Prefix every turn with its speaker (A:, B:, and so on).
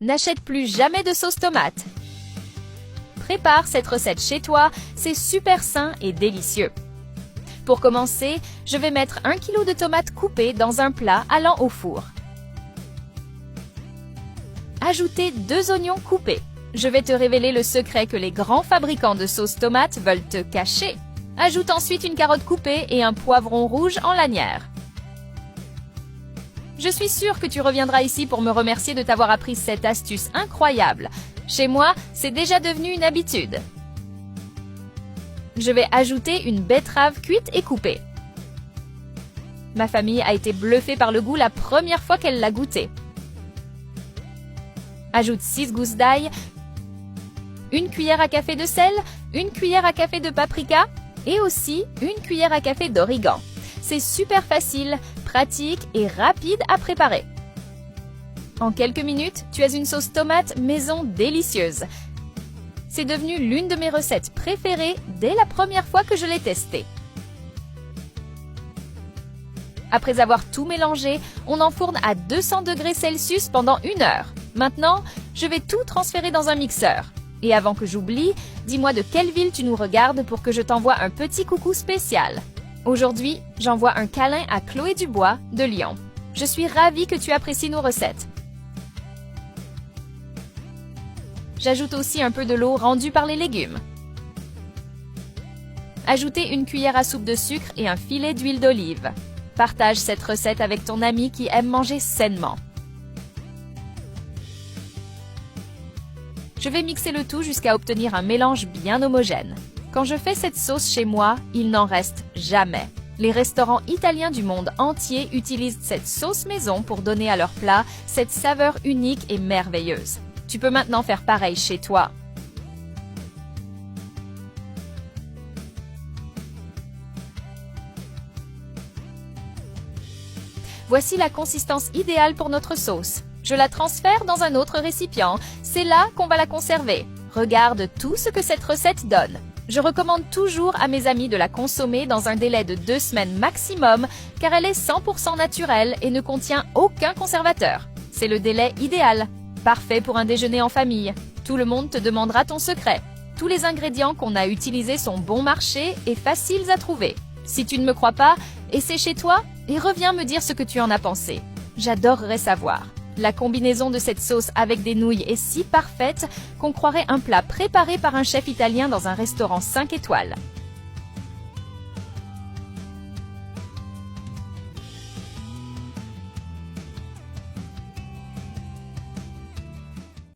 A: N'achète plus jamais de sauce tomate. Prépare cette recette chez toi, c'est super sain et délicieux. Pour commencer, je vais mettre 1 kg de tomates coupées dans un plat allant au four. Ajoutez 2 oignons coupés. Je vais te révéler le secret que les grands fabricants de sauce tomate veulent te cacher. Ajoute ensuite une carotte coupée et un poivron rouge en lanière. Je suis sûre que tu reviendras ici pour me remercier de t'avoir appris cette astuce incroyable. Chez moi, c'est déjà devenu une habitude. Je vais ajouter une betterave cuite et coupée. Ma famille a été bluffée par le goût la première fois qu'elle l'a goûté. Ajoute 6 gousses d'ail, 1 cuillère à café de sel, 1 cuillère à café de paprika et aussi 1 cuillère à café d'origan. C'est super facile, pratique et rapide à préparer. En quelques minutes, tu as une sauce tomate maison délicieuse. C'est devenu l'une de mes recettes préférées dès la première fois que je l'ai testée. Après avoir tout mélangé, on enfourne à 200 degrés Celsius pendant 1 heure. Maintenant, je vais tout transférer dans un mixeur. Et avant que j'oublie, dis-moi de quelle ville tu nous regardes pour que je t'envoie un petit coucou spécial. Aujourd'hui, j'envoie un câlin à Chloé Dubois de Lyon. Je suis ravie que tu apprécies nos recettes. J'ajoute aussi un peu de l'eau rendue par les légumes. Ajoutez 1 cuillère à soupe de sucre et un filet d'huile d'olive. Partage cette recette avec ton ami qui aime manger sainement. Je vais mixer le tout jusqu'à obtenir un mélange bien homogène. Quand je fais cette sauce chez moi, il n'en reste jamais. Les restaurants italiens du monde entier utilisent cette sauce maison pour donner à leurs plats cette saveur unique et merveilleuse. Tu peux maintenant faire pareil chez toi. Voici la consistance idéale pour notre sauce. Je la transfère dans un autre récipient. C'est là qu'on va la conserver. Regarde tout ce que cette recette donne. Je recommande toujours à mes amis de la consommer dans un délai de 2 semaines maximum car elle est 100% naturelle et ne contient aucun conservateur. C'est le délai idéal. Parfait pour un déjeuner en famille. Tout le monde te demandera ton secret. Tous les ingrédients qu'on a utilisés sont bon marché et faciles à trouver. Si tu ne me crois pas, essaie chez toi et reviens me dire ce que tu en as pensé. J'adorerais savoir. La combinaison de cette sauce avec des nouilles est si parfaite qu'on croirait un plat préparé par un chef italien dans un restaurant 5 étoiles.